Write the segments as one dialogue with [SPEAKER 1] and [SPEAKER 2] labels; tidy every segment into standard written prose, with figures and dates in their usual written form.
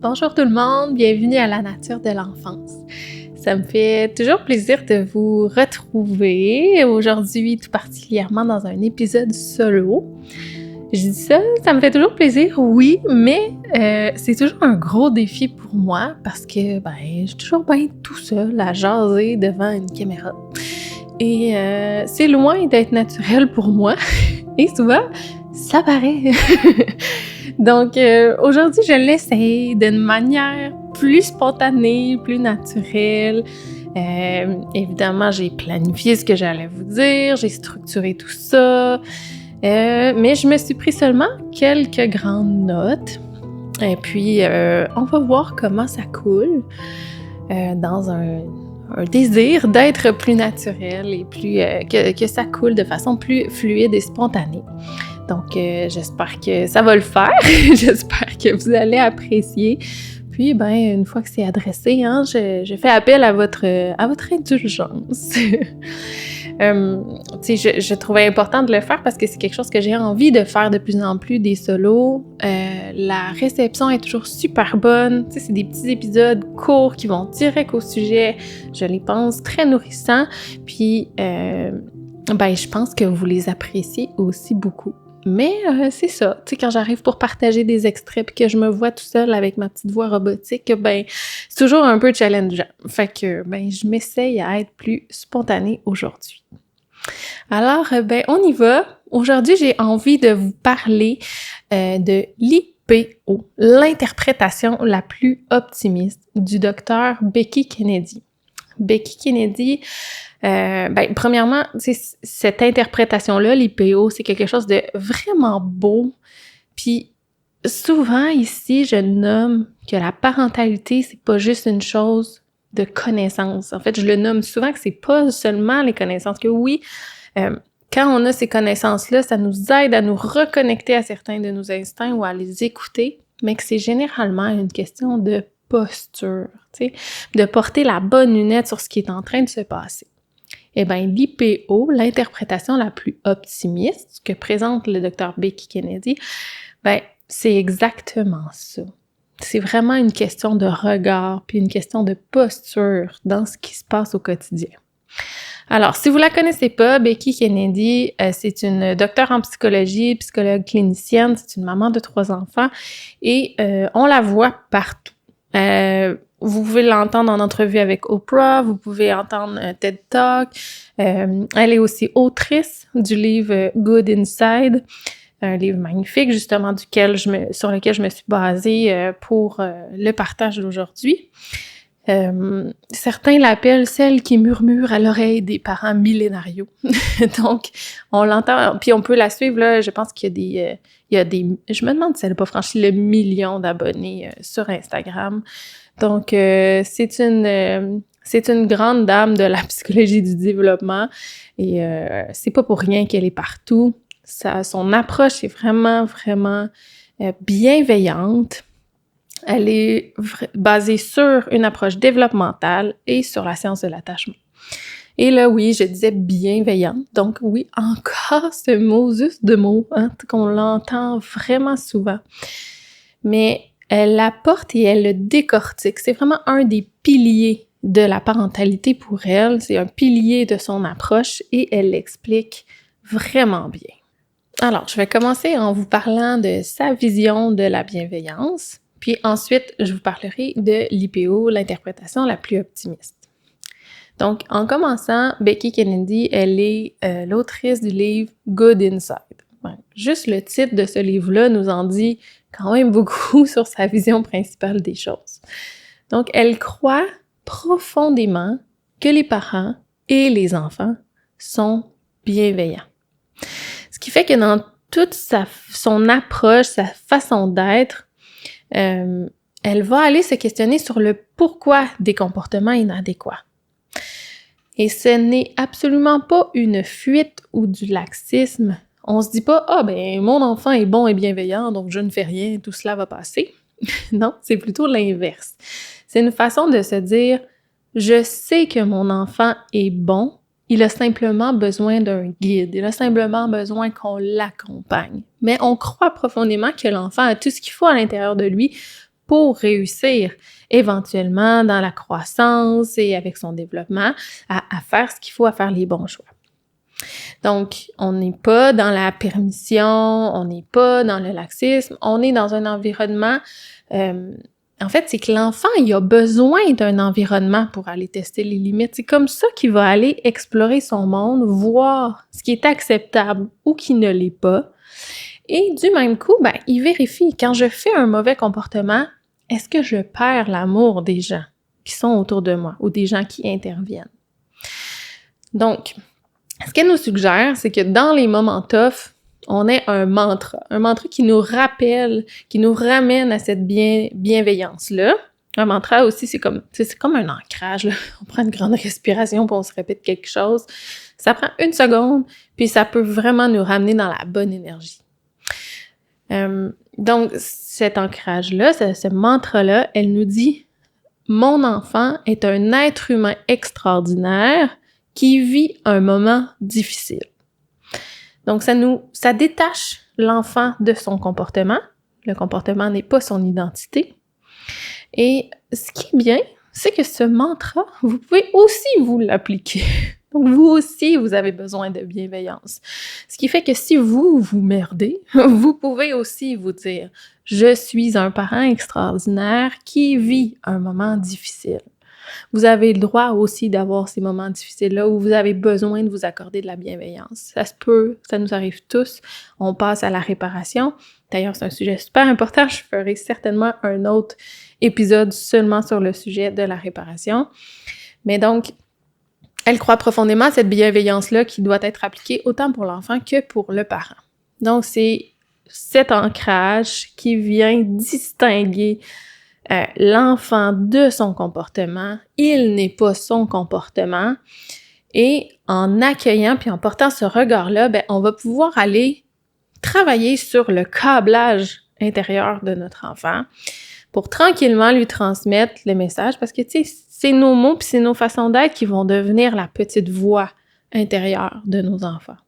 [SPEAKER 1] Bonjour tout le monde, bienvenue à la nature de l'enfance. Ça me fait toujours plaisir de vous retrouver aujourd'hui, tout particulièrement dans un épisode solo. Je dis ça, ça me fait toujours plaisir, oui, mais c'est toujours un gros défi pour moi parce que je suis toujours bien tout seul à jaser devant une caméra. Et c'est loin d'être naturel pour moi. Et souvent, ça paraît. Donc, aujourd'hui, je l'essaye d'une manière plus spontanée, plus naturelle. Évidemment, j'ai planifié ce que j'allais vous dire, j'ai structuré tout ça, mais je me suis pris seulement quelques grandes notes. Et puis, on va voir comment ça coule dans un désir d'être plus naturel et plus que ça coule de façon plus fluide et spontanée. Donc, j'espère que ça va le faire. J'espère que vous allez apprécier. Puis, une fois que c'est adressé, je fais appel à votre indulgence. Je trouvais important de le faire parce que c'est quelque chose que j'ai envie de faire de plus en plus, des solos. La réception est toujours super bonne. C'est des petits épisodes courts qui vont direct au sujet. Je les pense très nourrissants. Puis, je pense que vous les appréciez aussi beaucoup. Mais c'est ça, quand j'arrive pour partager des extraits puis que je me vois tout seul avec ma petite voix robotique, c'est toujours un peu challengeant. Fait que, je m'essaye à être plus spontanée aujourd'hui. Alors, on y va. Aujourd'hui, j'ai envie de vous parler de l'IPO, l'interprétation la plus optimiste du docteur Becky Kennedy. Becky Kennedy, premièrement, cette interprétation-là, l'IPO, c'est quelque chose de vraiment beau. Puis souvent ici, je nomme que la parentalité, c'est pas juste une chose de connaissances. En fait, je le nomme souvent que c'est pas seulement les connaissances, que oui, quand on a ces connaissances-là, ça nous aide à nous reconnecter à certains de nos instincts ou à les écouter, mais que c'est généralement une question de posture, de porter la bonne lunette sur ce qui est en train de se passer. Eh bien, l'IPO, l'interprétation la plus optimiste que présente le Dr. Becky Kennedy, c'est exactement ça. C'est vraiment une question de regard puis une question de posture dans ce qui se passe au quotidien. Alors, si vous la connaissez pas, Becky Kennedy, c'est une docteure en psychologie, psychologue clinicienne, c'est une maman de 3 enfants et on la voit partout. Vous pouvez l'entendre en entrevue avec Oprah, vous pouvez entendre un TED Talk. Elle est aussi autrice du livre Good Inside, un livre magnifique justement sur lequel je me suis basée pour le partage d'aujourd'hui. Certains l'appellent celle qui murmure à l'oreille des parents millénarios. Donc, on l'entend, puis on peut la suivre, là, je pense qu'il y a des, je me demande si elle n'a pas franchi le 1 million d'abonnés sur Instagram. Donc, c'est une grande dame de la psychologie du développement et c'est pas pour rien qu'elle est partout. Son approche est vraiment, vraiment bienveillante. Elle est basée sur une approche développementale et sur la science de l'attachement. Et là, oui, je disais bienveillante. Donc oui, encore ce mot, juste de mots, qu'on l'entend vraiment souvent. Mais elle l'apporte et elle le décortique. C'est vraiment un des piliers de la parentalité pour elle. C'est un pilier de son approche et elle l'explique vraiment bien. Alors, je vais commencer en vous parlant de sa vision de la bienveillance. Puis ensuite, je vous parlerai de l'IPO, l'interprétation la plus optimiste. Donc, en commençant, Becky Kennedy, elle est l'autrice du livre Good Inside. Juste le titre de ce livre-là nous en dit quand même beaucoup sur sa vision principale des choses. Donc, elle croit profondément que les parents et les enfants sont bienveillants. Ce qui fait que dans toute son approche, sa façon d'être, elle va aller se questionner sur le pourquoi des comportements inadéquats. Et ce n'est absolument pas une fuite ou du laxisme. On se dit pas « Ah, mon enfant est bon et bienveillant, donc je ne fais rien, tout cela va passer. » Non, c'est plutôt l'inverse. C'est une façon de se dire « Je sais que mon enfant est bon, il a simplement besoin d'un guide, il a simplement besoin qu'on l'accompagne. » Mais on croit profondément que l'enfant a tout ce qu'il faut à l'intérieur de lui pour réussir éventuellement dans la croissance et avec son développement à faire ce qu'il faut, à faire les bons choix. Donc, on n'est pas dans la permission, on n'est pas dans le laxisme, on est dans un environnement... en fait, c'est que l'enfant, il a besoin d'un environnement pour aller tester les limites. C'est comme ça qu'il va aller explorer son monde, voir ce qui est acceptable ou qui ne l'est pas. Et du même coup, il vérifie, quand je fais un mauvais comportement, est-ce que je perds l'amour des gens qui sont autour de moi ou des gens qui interviennent? Donc, ce qu'elle nous suggère, c'est que dans les moments tough, on ait un mantra qui nous rappelle, qui nous ramène à cette bienveillance-là. Un mantra aussi, c'est comme un ancrage, là. On prend une grande respiration puis on se répète quelque chose. Ça prend 1 seconde, puis ça peut vraiment nous ramener dans la bonne énergie. Donc, cet ancrage-là, ce mantra-là, elle nous dit « Mon enfant est un être humain extraordinaire qui vit un moment difficile. » Donc, ça détache l'enfant de son comportement. Le comportement n'est pas son identité. Et ce qui est bien, c'est que ce mantra, vous pouvez aussi vous l'appliquer. Donc, vous aussi, vous avez besoin de bienveillance. Ce qui fait que si vous merdez, vous pouvez aussi vous dire « Je suis un parent extraordinaire qui vit un moment difficile. » Vous avez le droit aussi d'avoir ces moments difficiles-là où vous avez besoin de vous accorder de la bienveillance. Ça se peut, ça nous arrive tous. On passe à la réparation. D'ailleurs, c'est un sujet super important. Je ferai certainement un autre épisode seulement sur le sujet de la réparation. Mais donc, elle croit profondément à cette bienveillance-là qui doit être appliquée autant pour l'enfant que pour le parent. Donc, c'est cet ancrage qui vient distinguer l'enfant de son comportement. Il n'est pas son comportement. Et en accueillant puis en portant ce regard-là, on va pouvoir aller travailler sur le câblage intérieur de notre enfant pour tranquillement lui transmettre le message parce que, tu sais, c'est nos mots puis c'est nos façons d'être qui vont devenir la petite voix intérieure de nos enfants.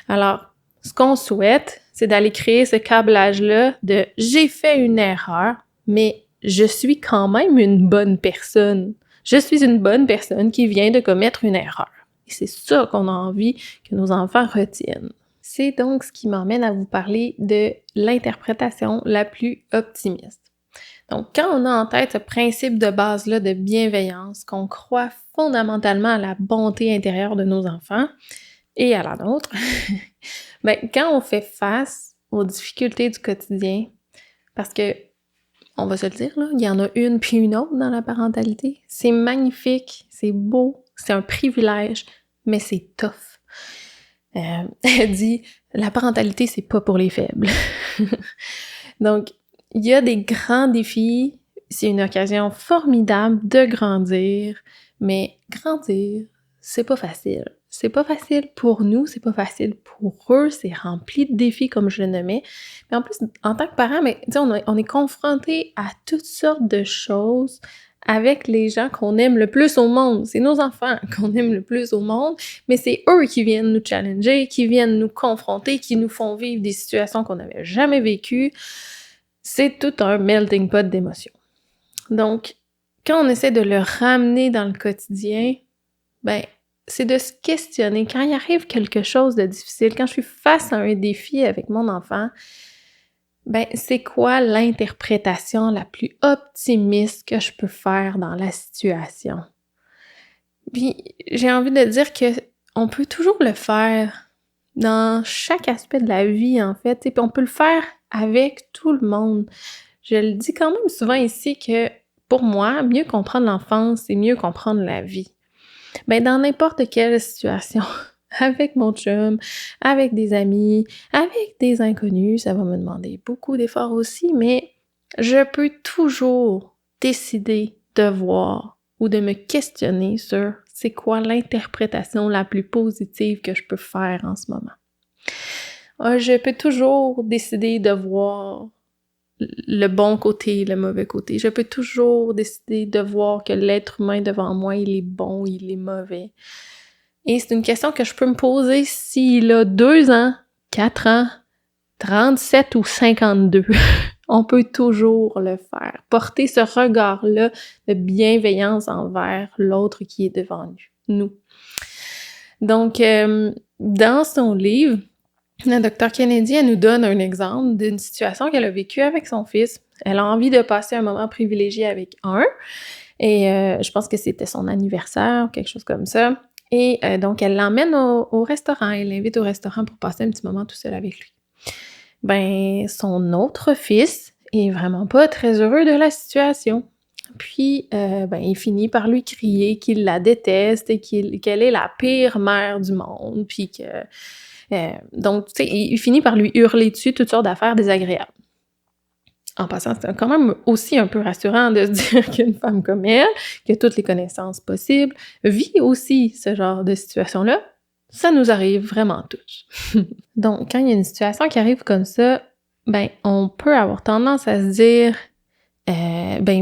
[SPEAKER 1] Alors, ce qu'on souhaite, c'est d'aller créer ce câblage-là de « j'ai fait une erreur, mais je suis quand même une bonne personne. Je suis une bonne personne qui vient de commettre une erreur. » Et c'est ça qu'on a envie que nos enfants retiennent. C'est donc ce qui m'emmène à vous parler de l'interprétation la plus optimiste. Donc, quand on a en tête ce principe de base-là de bienveillance, qu'on croit fondamentalement à la bonté intérieure de nos enfants et à la nôtre, quand on fait face aux difficultés du quotidien, parce que on va se le dire, là, il y en a une puis une autre dans la parentalité. C'est magnifique, c'est beau, c'est un privilège, mais c'est tough. Elle dit, la parentalité, c'est pas pour les faibles. Donc, il y a des grands défis, c'est une occasion formidable de grandir, mais grandir, c'est pas facile. C'est pas facile pour nous, c'est pas facile pour eux, c'est rempli de défis comme je le nommais. Mais en plus, en tant que parent, on est confronté à toutes sortes de choses avec les gens qu'on aime le plus au monde. C'est nos enfants qu'on aime le plus au monde, mais c'est eux qui viennent nous challenger, qui viennent nous confronter, qui nous font vivre des situations qu'on n'avait jamais vécues. C'est tout un melting pot d'émotions. Donc, quand on essaie de le ramener dans le quotidien, c'est de se questionner. Quand il arrive quelque chose de difficile, quand je suis face à un défi avec mon enfant, c'est quoi l'interprétation la plus optimiste que je peux faire dans la situation? Puis, j'ai envie de dire que on peut toujours le faire dans chaque aspect de la vie, en fait. Puis on peut le faire avec tout le monde. Je le dis quand même souvent ici que, pour moi, mieux comprendre l'enfance, c'est mieux comprendre la vie. Dans n'importe quelle situation, avec mon chum, avec des amis, avec des inconnus, ça va me demander beaucoup d'efforts aussi, mais je peux toujours décider de voir ou de me questionner sur c'est quoi l'interprétation la plus positive que je peux faire en ce moment. Je peux toujours décider de voir le bon côté, le mauvais côté. Je peux toujours décider de voir que l'être humain devant moi, il est bon, il est mauvais. Et c'est une question que je peux me poser s'il a 2 ans, 4 ans, 37 ou 52. On peut toujours le faire. Porter ce regard-là de bienveillance envers l'autre qui est devant nous. Donc, dans son livre, la Dr. Kennedy, elle nous donne un exemple d'une situation qu'elle a vécue avec son fils. Elle a envie de passer un moment privilégié avec et je pense que c'était son anniversaire ou quelque chose comme ça. Et donc, elle l'emmène au restaurant. Elle l'invite au restaurant pour passer un petit moment tout seul avec lui. Ben, son autre fils est vraiment pas très heureux de la situation. Puis, il finit par lui crier qu'il la déteste et qu'elle est la pire mère du monde. Puis que... donc, tu sais, il finit par lui hurler dessus toutes sortes d'affaires désagréables. En passant, c'est quand même aussi un peu rassurant de se dire qu'une femme comme elle, qui a toutes les connaissances possibles, vit aussi ce genre de situation-là. Ça nous arrive vraiment tous. Donc, quand il y a une situation qui arrive comme ça, on peut avoir tendance à se dire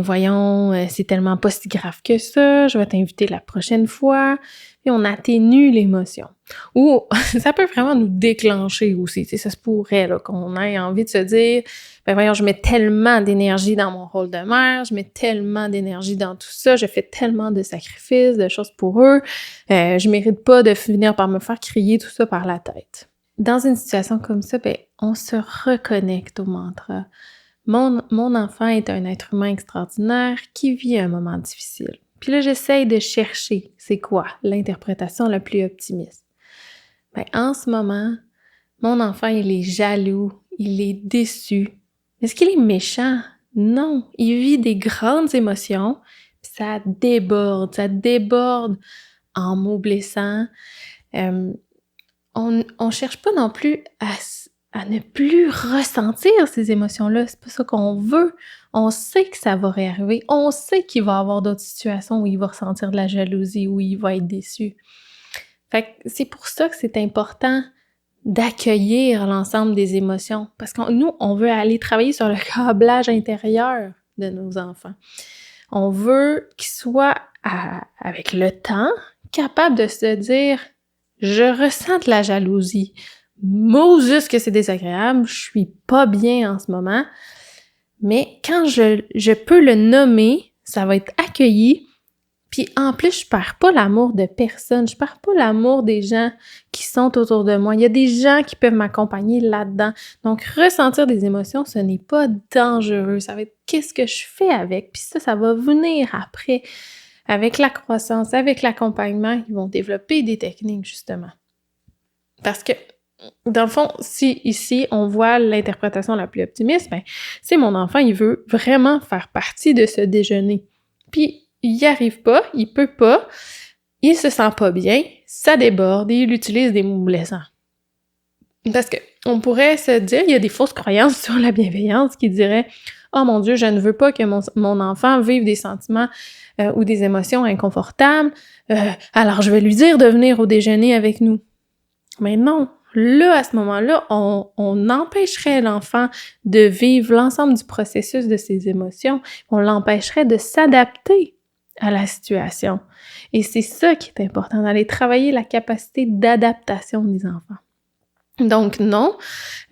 [SPEAKER 1] voyons, c'est tellement pas si grave que ça, je vais t'inviter la prochaine fois. Et on atténue l'émotion. Ou ça peut vraiment nous déclencher aussi. Tu sais, ça se pourrait là, qu'on ait envie de se dire voyons, je mets tellement d'énergie dans mon rôle de mère, je mets tellement d'énergie dans tout ça, je fais tellement de sacrifices, de choses pour eux, je mérite pas de finir par me faire crier tout ça par la tête. Dans une situation comme ça, on se reconnecte au mantra. Mon enfant est un être humain extraordinaire qui vit un moment difficile. Puis là, j'essaye de chercher, c'est quoi l'interprétation la plus optimiste. En ce moment, mon enfant, il est jaloux, il est déçu. Est-ce qu'il est méchant? Non, il vit des grandes émotions, puis ça déborde en mots blessants. On cherche pas non plus à ne plus ressentir ces émotions-là. C'est pas ça qu'on veut. On sait que ça va réarriver. On sait qu'il va y avoir d'autres situations où il va ressentir de la jalousie, où il va être déçu. Fait que c'est pour ça que c'est important d'accueillir l'ensemble des émotions. Parce que nous, on veut aller travailler sur le câblage intérieur de nos enfants. On veut qu'ils soient, avec le temps, capables de se dire « Je ressens de la jalousie. Moses que c'est désagréable, je suis pas bien en ce moment. Mais quand je peux le nommer, ça va être accueilli. Puis en plus, je perds pas l'amour de personne. Je perds pas l'amour des gens qui sont autour de moi. Il y a des gens qui peuvent m'accompagner là-dedans. Donc, ressentir des émotions, ce n'est pas dangereux. Ça va être qu'est-ce que je fais avec. Puis ça va venir après. Avec la croissance, avec l'accompagnement, ils vont développer des techniques, justement. Parce que, dans le fond, si ici, on voit l'interprétation la plus optimiste, c'est mon enfant, il veut vraiment faire partie de ce déjeuner. Puis, il n'y arrive pas, il peut pas, il se sent pas bien, ça déborde et il utilise des mots blessants. Parce que on pourrait se dire, il y a des fausses croyances sur la bienveillance qui diraient « Oh mon Dieu, je ne veux pas que mon enfant vive des sentiments ou des émotions inconfortables, alors je vais lui dire de venir au déjeuner avec nous. » Mais non, là, à ce moment-là, on empêcherait l'enfant de vivre l'ensemble du processus de ses émotions. On l'empêcherait de s'adapter à la situation. Et c'est ça qui est important, d'aller travailler la capacité d'adaptation des enfants. Donc non,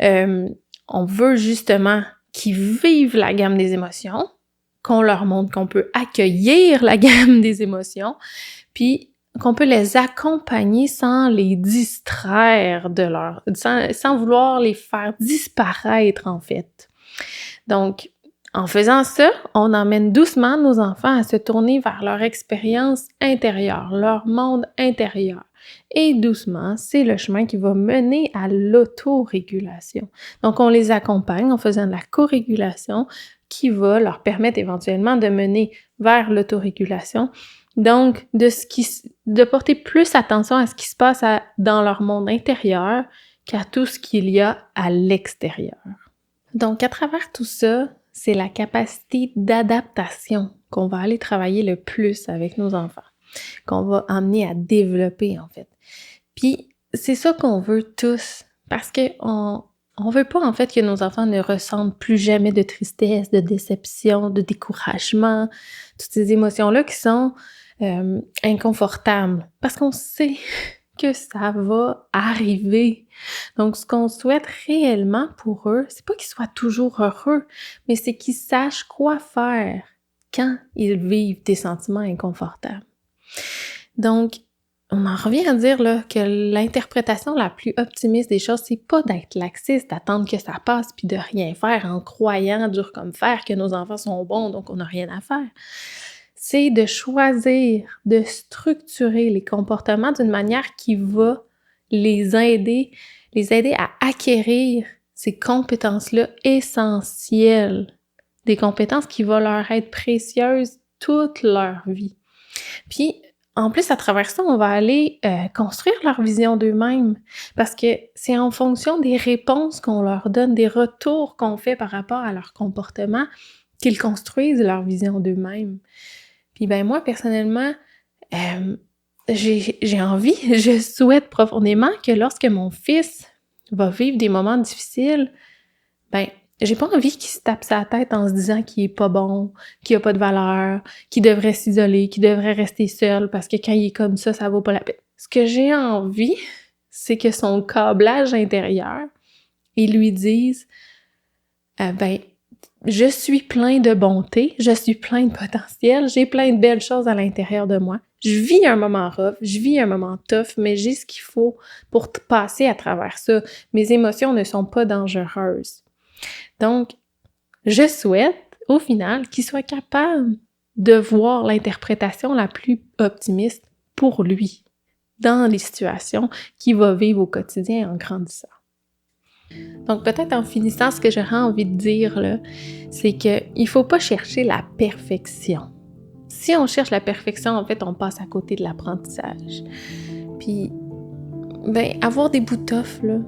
[SPEAKER 1] on veut justement qu'ils vivent la gamme des émotions, qu'on leur montre qu'on peut accueillir la gamme des émotions, puis qu'on peut les accompagner sans les distraire sans vouloir les faire disparaître en fait. Donc, en faisant ça, on emmène doucement nos enfants à se tourner vers leur expérience intérieure, leur monde intérieur. Et doucement, c'est le chemin qui va mener à l'autorégulation. Donc, on les accompagne en faisant de la corégulation qui va leur permettre éventuellement de mener vers l'autorégulation. Donc, de porter plus attention à ce qui se passe dans leur monde intérieur qu'à tout ce qu'il y a à l'extérieur. Donc, à travers tout ça, c'est la capacité d'adaptation qu'on va aller travailler le plus avec nos enfants, qu'on va amener à développer, en fait. Puis, c'est ça qu'on veut tous, parce qu'on veut pas, en fait, que nos enfants ne ressentent plus jamais de tristesse, de déception, de découragement, toutes ces émotions-là qui sont inconfortables. Parce qu'on sait que ça va arriver. Donc, ce qu'on souhaite réellement pour eux, c'est pas qu'ils soient toujours heureux, mais c'est qu'ils sachent quoi faire quand ils vivent des sentiments inconfortables. Donc, on en revient à dire là, que l'interprétation la plus optimiste des choses, c'est pas d'être laxiste, d'attendre que ça passe puis de rien faire en croyant dur comme fer que nos enfants sont bons, donc on n'a rien à faire. C'est de choisir, de structurer les comportements d'une manière qui va les aider à acquérir ces compétences-là essentielles, des compétences qui vont leur être précieuses toute leur vie. Puis, en plus, à travers ça, on va aller construire leur vision d'eux-mêmes parce que c'est en fonction des réponses qu'on leur donne, des retours qu'on fait par rapport à leur comportement qu'ils construisent leur vision d'eux-mêmes. Puis ben moi, personnellement, j'ai envie, je souhaite profondément que lorsque mon fils va vivre des moments difficiles, ben j'ai pas envie qu'il se tape sa tête en se disant qu'il est pas bon, qu'il a pas de valeur, qu'il devrait s'isoler, qu'il devrait rester seul parce que quand il est comme ça vaut pas la peine. Ce que j'ai envie, c'est que son câblage intérieur, il lui dise je suis plein de bonté, je suis plein de potentiel, j'ai plein de belles choses à l'intérieur de moi. Je vis un moment rough, je vis un moment tough, mais j'ai ce qu'il faut pour passer à travers ça. Mes émotions ne sont pas dangereuses. Donc, je souhaite, au final, qu'il soit capable de voir l'interprétation la plus optimiste pour lui dans les situations qu'il va vivre au quotidien en grandissant. Donc, peut-être en finissant, ce que j'aurais envie de dire, là, c'est qu'il ne faut pas chercher la perfection. Si on cherche la perfection, en fait, on passe à côté de l'apprentissage. Puis, avoir des bouts tough, là,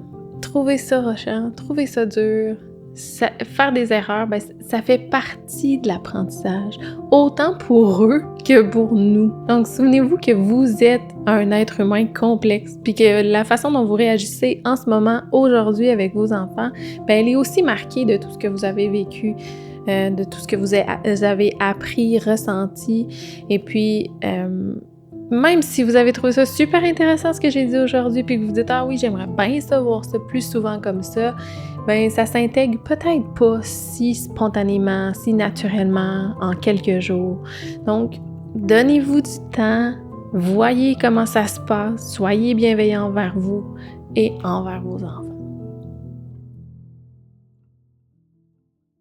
[SPEAKER 1] trouver ça rochant, trouver ça dur, faire des erreurs, ça fait partie de l'apprentissage, autant pour eux que pour nous. Donc, souvenez-vous que vous êtes un être humain complexe, puis que la façon dont vous réagissez en ce moment, aujourd'hui, avec vos enfants, elle est aussi marquée de tout ce que vous avez vécu, de tout ce que vous avez appris, ressenti, et puis... même si vous avez trouvé ça super intéressant ce que j'ai dit aujourd'hui, puis que vous dites « Ah oui, j'aimerais bien ça, voir ça plus souvent comme ça », ça s'intègre peut-être pas si spontanément, si naturellement, en quelques jours. Donc, donnez-vous du temps, voyez comment ça se passe, soyez bienveillants envers vous et envers vos enfants.